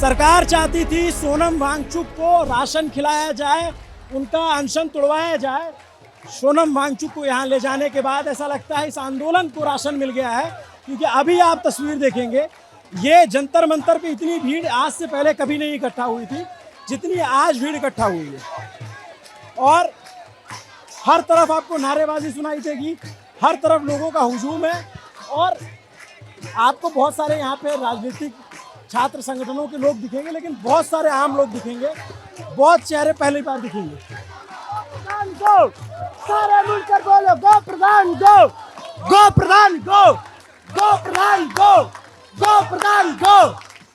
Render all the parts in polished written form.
सरकार चाहती थी सोनम वांगचुक को राशन खिलाया जाए, उनका अनशन तोड़वाया जाए। सोनम वांगचुक को यहाँ ले जाने के बाद ऐसा लगता है इस आंदोलन को राशन मिल गया है, क्योंकि अभी आप तस्वीर देखेंगे, ये जंतर मंतर पे इतनी भीड़ आज से पहले कभी नहीं इकट्ठा हुई थी जितनी आज भीड़ इकट्ठा हुई है। और हर तरफ आपको नारेबाजी सुनाई देगी, हर तरफ लोगों का हुजूम है। और आपको बहुत सारे यहाँ पे राजनीतिक छात्र संगठनों के लोग दिखेंगे, लेकिन बहुत सारे आम लोग दिखेंगे, बहुत चेहरे पहली बार दिखेंगे। गो, सारे मिलकर बोलो गो प्रधान गो, गो प्रधान गो, गो प्रधान गो, गो प्रधान गो,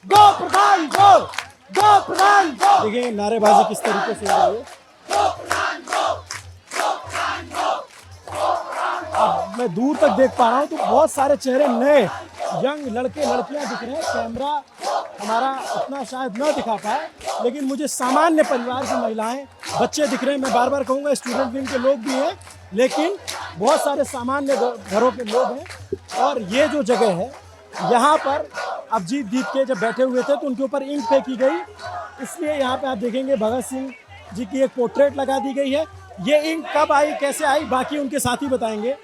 गो प्रधान गो, गो प्रधान गो। देखिए नारेबाजी किस तरीके से हो रही है। अब मैं दूर तक देख पा रहा हूँ तो बहुत सारे चेहरे नए यंग लड़के लड़कियां दिख रहे हैं। कैमरा हमारा उतना शायद न दिखा पाए, लेकिन मुझे सामान्य परिवार की महिलाएं, बच्चे दिख रहे हैं। मैं बार बार कहूँगा स्टूडेंट विंग के लोग भी हैं, लेकिन बहुत सारे सामान्य घरों के लोग हैं। और ये जो जगह है यहाँ पर अभिजीत दीप के जब बैठे हुए थे तो उनके ऊपर इंक फेंकी गई, इसलिए यहाँ पे आप देखेंगे भगत सिंह जी की एक पोर्ट्रेट लगा दी गई है। ये इंक कब आई, कैसे आई, बाकी उनके साथी बताएंगे।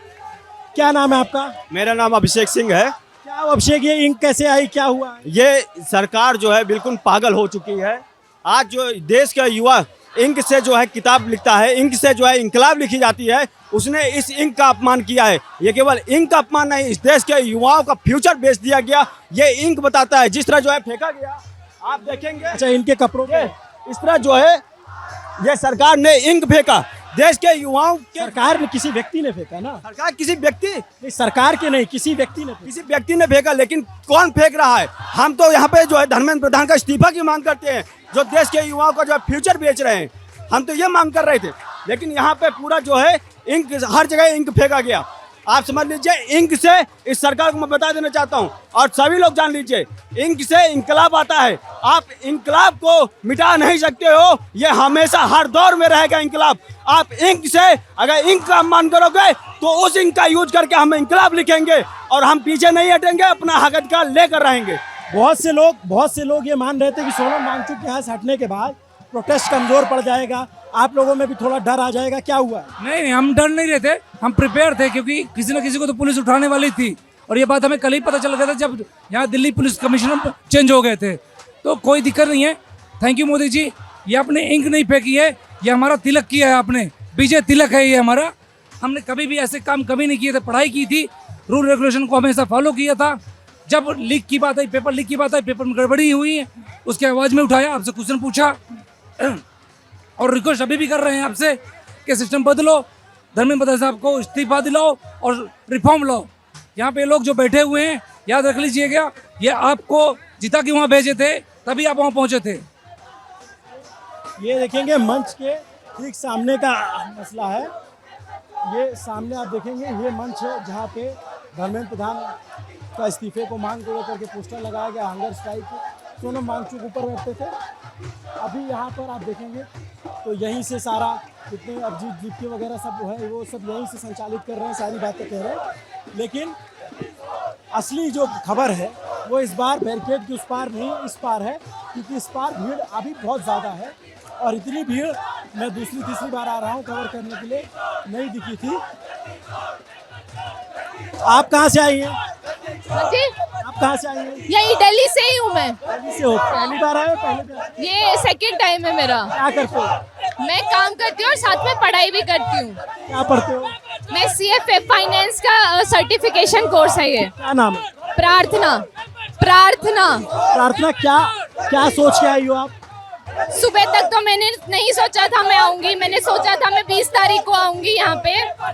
क्या नाम है आपका? मेरा नाम अभिषेक सिंह है। क्या अभिषेक, ये इंक कैसे आई, क्या हुआ? ये सरकार जो है बिल्कुल पागल हो चुकी है। आज जो देश का युवा इंक से जो है किताब लिखता है, इंक से जो है इंकलाब लिखी जाती है, उसने इस इंक का अपमान किया है। ये केवल इंक का अपमान नहीं, इस देश के युवाओं का फ्यूचर बेच दिया गया। ये इंक बताता है, जिस तरह जो है फेंका गया आप देखेंगे। अच्छा, इनके कपड़ों पे इस तरह जो है ये सरकार ने इंक फेंका देश के युवाओं के। सरकार ने, किसी व्यक्ति ने फेंका ना? सरकार किसी व्यक्ति नहीं, सरकार के नहीं, किसी व्यक्ति ने फेंका। लेकिन कौन फेंक रहा है? हम तो यहाँ पे जो है धर्मेंद्र प्रधान का इस्तीफा की मांग करते हैं, जो देश के युवाओं का जो है फ्यूचर बेच रहे हैं। हम तो ये मांग कर रहे थे, लेकिन यहाँ पे पूरा जो है इंक, हर जगह इंक फेंका गया। आप समझ लीजिए, इंक से इस सरकार को मैं बता देना चाहता हूँ और सभी लोग जान लीजिए, इंक से इंकलाब आता है। आप इंकलाब को मिटा नहीं सकते हो, ये हमेशा हर दौर में रहेगा इंकलाब। आप इंक से अगर इंक का अपमान करोगे तो उस इंक का यूज करके हम इंकलाब लिखेंगे और हम पीछे नहीं हटेंगे, अपना हक अधिकार लेकर रहेंगे। बहुत से लोग ये मान रहे थे कि सोनम वांगचुक के यहाँ से हटने के बाद प्रोटेस्ट कमजोर पड़ जाएगा, आप लोगों में भी थोड़ा डर आ जाएगा। क्या हुआ? नहीं, हम डर नहीं रहे थे, हम प्रिपेयर थे, क्योंकि किसी न किसी को तो पुलिस उठाने वाली थी। और ये बात हमें कल ही पता चल गया था जब यहाँ दिल्ली पुलिस कमिश्नर चेंज हो गए थे। तो कोई दिक्कत नहीं है। Thank you Modi ji. ये आपने इंक नहीं फेंकी है, ये हमारा तिलक किया है आपने, विजय तिलक है ये हमारा। हमने कभी भी ऐसे काम कभी नहीं किए थे, पढ़ाई की थी, रूल रेगुलेशन को हमेशा फॉलो किया था। जब लीक की बात आई, पेपर लीक की बात आई, पेपर में गड़बड़ी हुई है, उसके आवाज़ में उठाया, आपसे क्वेश्चन पूछा और रिक्वेस्ट अभी भी कर रहे हैं आपसे कि सिस्टम बदलो, धर्मेंद्र प्रधान साहब को इस्तीफा दिलाओ और रिफॉर्म लाओ। यहाँ पे लोग जो बैठे हुए हैं, याद रख लीजिएगा, ये आपको जिता के वहाँ भेजे थे, तभी आप वहाँ पहुँचे थे। ये देखेंगे मंच के ठीक सामने का मसला है। ये सामने आप देखेंगे, ये मंच है जहाँ पे धर्मेंद्र प्रधान का इस्तीफे को मांग को लेकर के पोस्टर लगाया गया, हंगर स्ट्राइक। सोनम वांगचुक ऊपर बैठते थे। अभी यहाँ पर आप देखेंगे तो यहीं से सारा जितने अभिजीत दीप के वगैरह सब है वो सब यहीं से संचालित कर रहे हैं, सारी बातें कह रहे हैं। लेकिन असली जो खबर है वो इस बार बैरिकेड के उस पार नहीं, इस पार है, क्योंकि इस पार भीड़ अभी बहुत ज़्यादा है। और इतनी भीड़ मैं दूसरी तीसरी बार आ रहा हूँ कवर करने के लिए, नहीं दिखी थी। आप कहाँ से आई हैं? जी, आप कहाँ से आई हैं? यही दिल्ली से ही हूँ मैं। दिल्ली से हो? पहली बार आए हो? पहले बार? ये सेकंड टाइम है मेरा। क्या करते हो? मैं काम करती हूँ और साथ में पढ़ाई भी करती हूँ। क्या पढ़ते हो? मैं CFA फाइनेंस का सर्टिफिकेशन कोर्स है ये। क्या नाम है? प्रार्थना। प्रार्थना। प्रार्थना, क्या सोच के आई हो आप? सुबह तक तो मैंने नहीं सोचा था मैं आऊंगी, मैंने सोचा था मैं 20 तारीख को आऊंगी यहाँ पे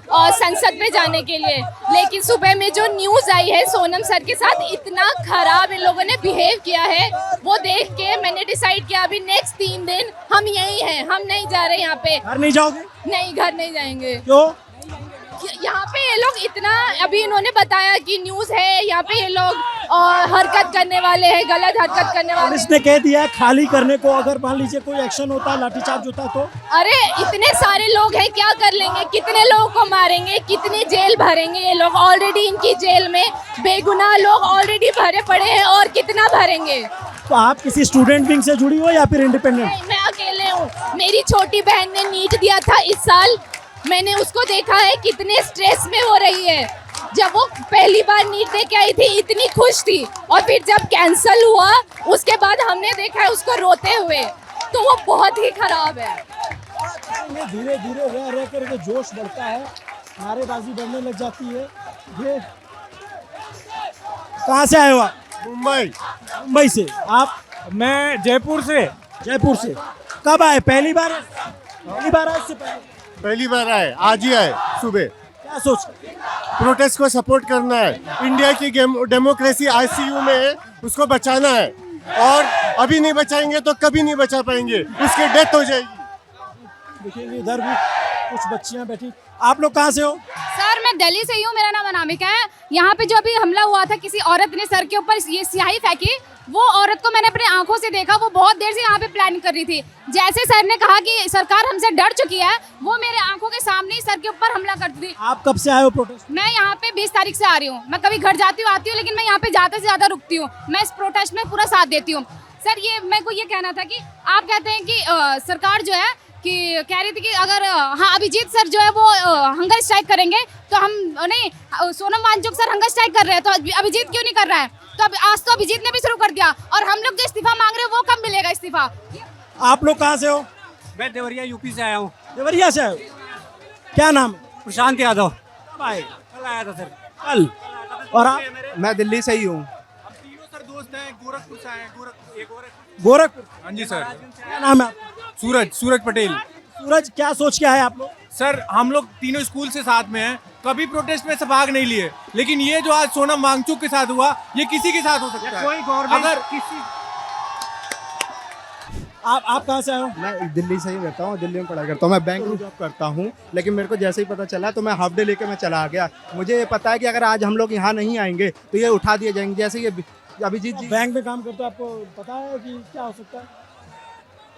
और संसद में जाने के लिए। लेकिन सुबह में जो न्यूज़ आई है सोनम सर के साथ इतना खराब इन लोगों ने बिहेव किया है, वो देख के मैंने डिसाइड किया अभी नेक्स्ट 3 दिन हम यहीं हैं, हम नहीं जा रहे यहाँ पे। घर नहीं जाओगे? नहीं, घर नहीं जाएंगे। क्यों? यहाँ पे ये लोग इतना, अभी इन्होंने बताया कि न्यूज़ है यहाँ पे ये लोग हरकत करने वाले हैं, गलत हरकत करने वाले। पुलिस ने कह दिया है खाली करने को, अगर मान लीजिए कोई एक्शन होता है, लाठीचार्ज होता है तो? अरे इतने सारे लोग हैं, क्या कर लेंगे, कितने लोगों को मारेंगे, कितनी जेल भरेंगे ये लोग। ऑलरेडी इनकी जेल में बेगुनाह लोग ऑलरेडी भरे पड़े हैं और कितना भरेंगे। तो आप किसी स्टूडेंट विंग से जुड़ी हो या फिर इंडिपेंडेंट? नहीं, मैं अकेले हूँ। मेरी छोटी बहन ने नीट दिया था इस साल। मैंने उसको देखा है कितने स्ट्रेस में हो रही है। जब वो पहली बार नीट दे के आई थी इतनी खुश थी, और फिर जब कैंसिल हुआ उसके बाद हमने देखा है उसको रोते हुए, तो वो बहुत ही खराब है। धीरे धीरे रह रह करके जोश बढ़ता है, नारेबाजी बढ़ने लग जाती है। ये कहाँ से आए हो आप? मुंबई से। आप? मैं जयपुर से। जयपुर से। कब आए? पहली बार आए इससे पहले? पहली बार आए, आज ही आए सुबह। क्या सोच? प्रोटेस्ट को सपोर्ट करना है। इंडिया की डेमोक्रेसी आईसीयू में है, उसको बचाना है, और अभी नहीं बचाएंगे तो कभी नहीं बचा पाएंगे, उसकी डेथ हो जाएगी। देखिए इधर भी कुछ बच्चियां बैठी। आप लोग कहाँ से हो? सर मैं दिल्ली से ही हूँ, मेरा नाम अनामिका है। यहाँ पे जो अभी हमला हुआ था, किसी औरत ने सर के ऊपर ये स्याही फेंकी, वो औरत को मैंने अपनी आंखों से देखा। वो बहुत देर से यहाँ पे प्लान कर रही थी। जैसे सर ने कहा कि सरकार हमसे डर चुकी है, वो मेरे आंखों के सामने ही सर के ऊपर हमला करती थी। आप कब से आए हो प्रोटेस्ट? मैं यहाँ पे 20 तारीख से आ रही हूँ। मैं कभी घर जाती हूँ आती हूँ, लेकिन मैं यहाँ पे ज़्यादा से ज़्यादा रुकती हूँ। मैं इस प्रोटेस्ट में पूरा साथ देती हूँ। सर ये मेरे को ये कहना था कि आप कहते हैं कि सरकार जो है कि कह रही थी कि अगर हाँ अभिजीत सर जो है वो हंगर स्ट्राइक करेंगे तो हम नहीं, Sonam Wangchuk sir hunger strike कर रहे हैं तो अभिजीत क्यों नहीं कर रहा है? तो आज तो अभिजीत ने भी शुरू कर दिया, और हम लोग जो इस्तीफा मांग रहे हैं वो कब मिलेगा इस्तीफा? आप लोग कहाँ से हो? मैं देवरिया यूपी से आया हूँ। देवरिया से आए हो? क्या नाम है? प्रशांत यादव। कब आए? कल आया था सर। कल। और आप? मैं दिल्ली से ही हूँ। हम तीनों सर दोस्त हैं, गोरखपुर से आए। गोरखपुर। हाँ जी सर। क्या नाम है आपका? सूरज पटेल। सूरज, क्या सोच के आए आप लोग? सर हम लोग तीनों स्कूल से साथ में हैं, कभी प्रोटेस्ट में से भाग नहीं लिए, लेकिन ये जो आज सोनम वांगचुक के साथ हुआ, ये किसी के साथ हो सकता है। कोई गवर्नमेंट अगर किसी। आप कहाँ से आए हो? मैं दिल्ली से ही रहता हूँ, दिल्ली में पढ़ाई करता हूँ। मैं बैंक में जॉब करता हूँ, लेकिन मेरे को जैसे ही पता चला तो मैं हाफ डे लेके मैं चला गया। मुझे ये पता है कि अगर आज हम लोग यहाँ नहीं आएंगे तो ये उठा दिए जाएंगे। जैसे ये अभिजीत जी बैंक में काम करते हो, आपको पता है कि क्या हो सकता है?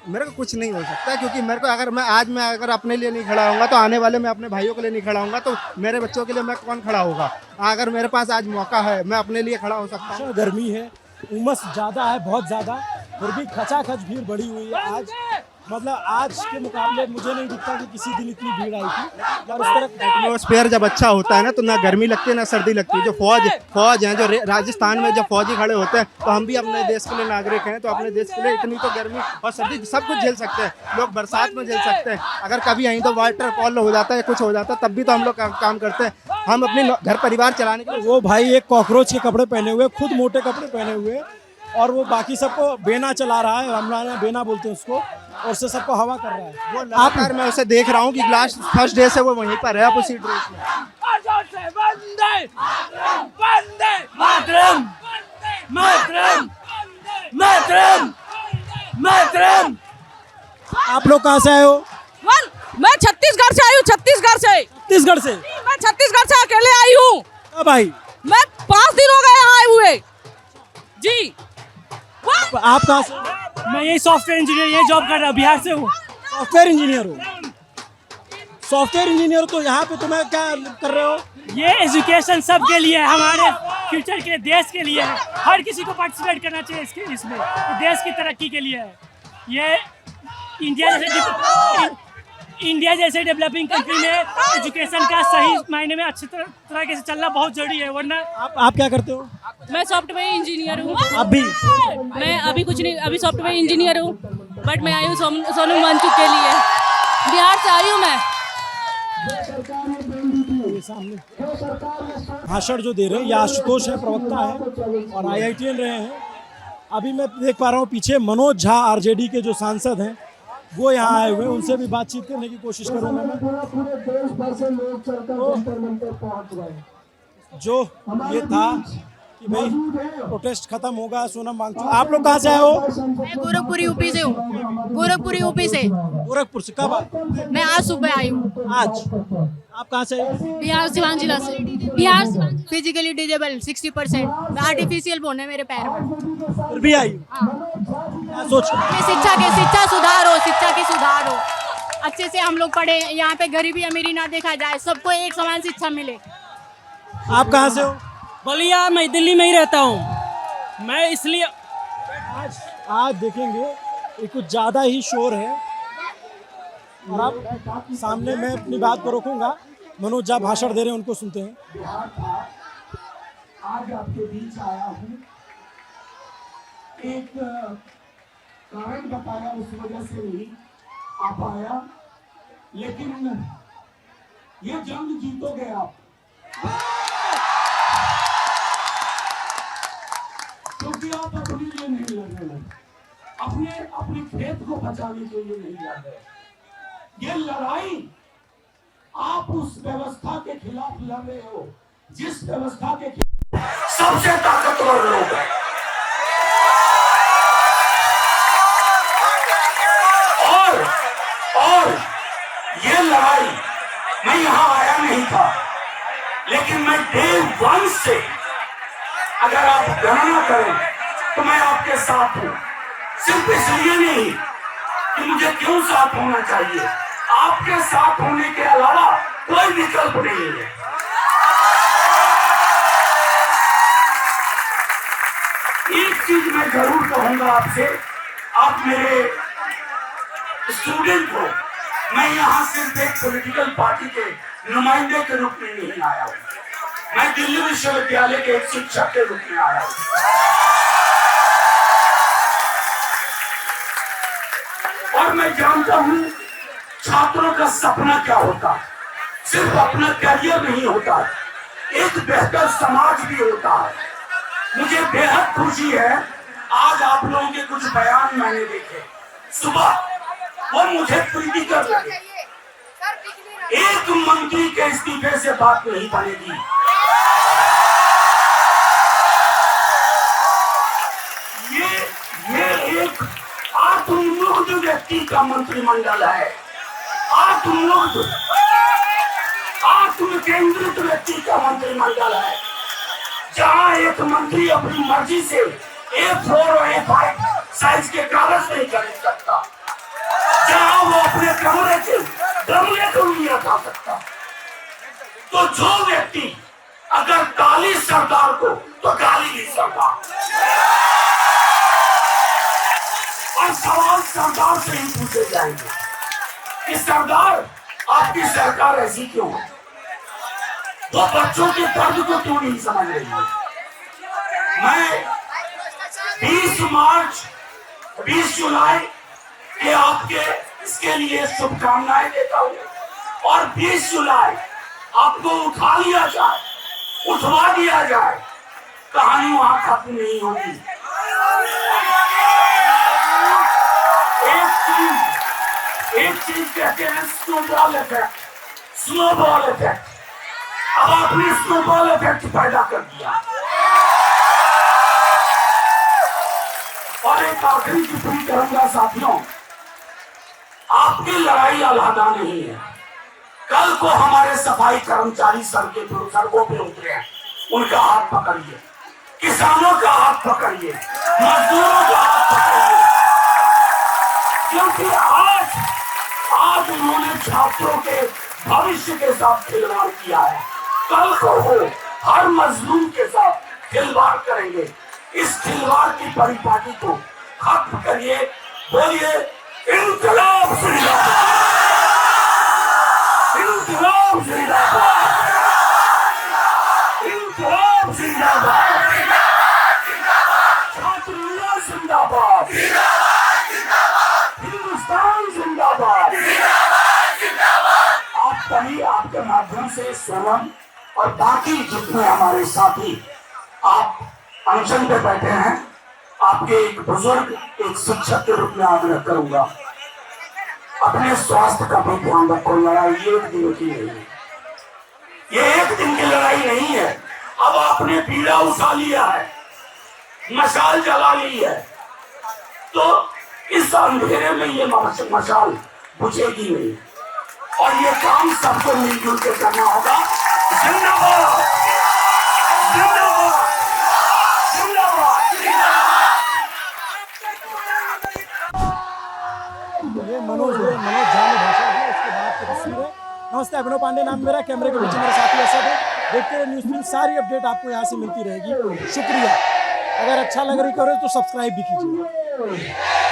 मेरे को कुछ नहीं हो सकता, क्योंकि मेरे को अगर मैं अगर अपने लिए नहीं खड़ा होऊंगा तो आने वाले मैं अपने भाइयों के लिए नहीं खड़ा होऊंगा तो मेरे बच्चों के लिए मैं कौन खड़ा होगा? अगर मेरे पास आज मौका है, मैं अपने लिए खड़ा हो सकता हूँ। गर्मी है, उमस ज़्यादा है, बहुत ज़्यादा, फिर भी खचाखच भीड़ बढ़ी हुई है आज। मतलब आज के मुकाबले मुझे नहीं दिखता कि किसी दिन इतनी भीड़ आई थी। और इस तरह एटमॉस्फेयर जब अच्छा होता है ना तो ना गर्मी लगती है ना सर्दी लगती है। जो फौज हैं, जो राजस्थान में जब फौजी खड़े होते हैं तो हम भी अपने देश के लिए नागरिक हैं, तो अपने देश के लिए इतनी तो गर्मी और सर्दी सब कुछ झेल सकते हैं। लोग बरसात में झेल सकते हैं, अगर कभी यहीं तो वाटर फॉल हो जाता है, कुछ हो जाता है, तब भी तो हम लोग काम करते हैं। हम अपने घर परिवार चलाने के लिए। वो भाई एक कॉकरोच के कपड़े पहने हुए, खुद मोटे कपड़े पहने हुए, और वो बाकी सबको बेना चला रहा है, हम लोग बेना बोलते हैं उसको, और उससे सबको हवा कर रहा है। वो लगातार मैं उसे देख रहा हूँ कि लास्ट फर्स्ट डे से वो वहीं पर है, आप उसी ड्रेस में। आप लोग कहाँ से आए हो? मैं छत्तीसगढ़ से आई हूँ। छत्तीसगढ़ से मैं छत्तीसगढ़ से अकेले आई हूँ। कब आई? मैं 5 दिन हो गए यहाँ आए हुए जी। आप कहाँ से? मैं यही सॉफ्टवेयर इंजीनियर यही जॉब कर रहा हूँ, बिहार से हूँ। सॉफ्टवेयर इंजीनियर हो? सॉफ्टवेयर इंजीनियर तो यहाँ पे तुम्हें क्या कर रहे हो? ये एजुकेशन सबके लिए है, हमारे फ्यूचर के लिए, देश के लिए है। हर किसी को पार्टिसिपेट करना चाहिए इसमें, तो देश की तरक्की के लिए है। ये इंडिया जैसे डेवलपिंग कंट्री में एजुकेशन का सही मायने में अच्छी तरह से चलना बहुत जरूरी है, वरना। आप क्या करते हो? मैं सॉफ्टवेयर इंजीनियर हूँ। अभी? मैं अभी कुछ नहीं, अभी सॉफ्टवेयर इंजीनियर हूँ, बट मैं आई हूँ सोनम वांगचुक के लिए। बिहार से आई हूँ मैं। ये सामने भाषण जो दे रहे हैं ये आशुतोष है, प्रवक्ता है और IITian रहे हैं। अभी मैं देख पा रहा हूँ पीछे मनोज झा RJD के जो सांसद हैं वो यहाँ आए हुए हैं, उनसे भी बातचीत करने की कोशिश करूँगा मैं। जो ये था कि भाई प्रोटेस्ट खत्म होगा, सोनम वांगचुक। आप लोग कहाँ से आए हो? मैं गोरखपुर यूपी से हूँ। गोरखपुर से। कब आए? मैं आज सुबह आई हूँ। आज? आप कहाँ से? बिहार सिवान जिला से। Bihar physically disable 60%। Artificial bone है मेरे पैर में। फिर भी आई? क्या सोच? शिक्षा की सुधार हो। अच्छे से हम लोग पढ़े, यहाँ पे गरीबी अमीरी ना देखा जाए, सबको एक समान शिक्षा मिले। आप कहाँ से हो? बलिया, मैं दिल्ली में ही रहता हूँ। मैं इसलिए आज देखेंगे ये कुछ ज़्यादा ही शोर है। और आप सामने मैं अपनी बात को रोकूंगा, मनोज जहाँ भाषण दे रहे हैं उनको सुनते हैं। आज आपके बीच आया हूँ, एक कारण बताया उस वजह से नहीं आ पाया, लेकिन ये जंग जीतोगे आप, क्योंकि आप अपने लिए नहीं लड़ रहे, अपने खेत को बचाने के लिए नहीं लड़ रहे। ये लड़ाई आप उस व्यवस्था के खिलाफ लड़ रहे हो जिस व्यवस्था के खिलाफ सबसे ताकतवर लोग हैं। और ये लड़ाई मैं यहां आया नहीं था, लेकिन मैं डे 1 से, अगर आप गणना करें तो मैं आपके साथ हूं। सिर्फ इसलिए नहीं कि मुझे क्यों साथ होना चाहिए, आपके साथ होने के अलावा कोई विकल्प नहीं है। एक चीज मैं जरूर कहूंगा आपसे, आप मेरे स्टूडेंट हो, मैं यहाँ सिर्फ एक पॉलिटिकल पार्टी के नुमाइंदे के रूप में नहीं आया हूँ, मैं दिल्ली विश्वविद्यालय के एक शिक्षक के रूप में आया हूँ। और मैं जानता हूँ छात्रों का सपना क्या होता है। सिर्फ अपना करियर नहीं होता, एक बेहतर समाज भी होता है। मुझे बेहद खुशी है, आज आप लोगों के कुछ बयान मैंने देखे सुबह, वो मुझे प्रीतिकर लगे। एक मंत्री के इस्तीफे से बात नहीं बनेगी। ये एक आत्ममुग्ध व्यक्ति का मंत्रिमंडल है, आत्म केंद्रित व्यक्ति का मंत्रिमंडल है, जहां एक मंत्री अपनी मर्जी से A4 और A5 साइज के कागज नहीं खरीद सकता, जहां वो अपने कमरे के गमले को नहीं रखा सकता। तो जो व्यक्ति अगर गाली सरदार को, तो गाली भी सरदार, और सवाल सरदार से ही पूछे जाएंगे कि सरदार आपकी सरकार ऐसी क्यों है, वो बच्चों के दर्द को क्यों नहीं समझ रही है। मैं 20 जुलाई के आपके इसके लिए शुभकामनाएं देता हूँ, और 20 जुलाई आपको उठा लिया जाए, उठवा दिया जाए, कहानी वहां खत्म नहीं होगी। एक चीज कहते हैं स्नोबॉल इफेक्ट, स्नोबॉल इफेक्ट। अब आपने स्नोबॉल इफेक्ट पैदा कर दिया। और एक आखिरी टिप्पणी करूंगा साथियों, आपकी लड़ाई अलहदा नहीं है। कल को हमारे सफाई कर्मचारी सड़कों पे उतरे हैं, उनका हाथ पकड़िए, किसानों का हाथ पकड़िए, मजदूरों का हाथ पकड़िए, क्योंकि आज उन्होंने छात्रों के भविष्य के साथ खिलवाड़ किया है। कल को वो हर मजलूम के साथ खिलवाड़ करेंगे। इस खिलवाड़ की परिपाटी को खत्म करिए। बोलिए इंकलाब जिंदाबाद, इंकलाब जिंदाबाद, इंकलाब जिंदाबाद, छात्र जिंदाबाद, हिंदुस्तान जिंदाबाद। आप सभी आपके माध्यम से सोनम और बाकी जितने हमारे साथी आप अनशन पे बैठे हैं, आपके एक बुजुर्ग, एक शिक्षक के रूप में आग्रह करूंगा, अपने स्वास्थ्य का भी ध्यान रखो। लड़ाई एक दिन की नहीं है, ये एक दिन की लड़ाई नहीं है। अब आपने पीड़ा उठा लिया है, मशाल जला ली है, तो इस अंधेरे में ये मशाल बुझेगी नहीं, और ये काम सबको मिलजुल के करना होगा। जिंदाबाद, जिंदाबाद, जिंदाबाद। ये मनोज झा ने भाषण दिया, उसके बाद की तस्वीर है। नमस्ते, अभिनव पांडे नाम मेरा, कैमरे के पीछे मेरे साथी असद है। देखते रहे न्यूज़ प्रिंट, सारी अपडेट आपको यहाँ से मिलती रहेगी। शुक्रिया। अगर अच्छा लग रही करो तो सब्सक्राइब भी कीजिए।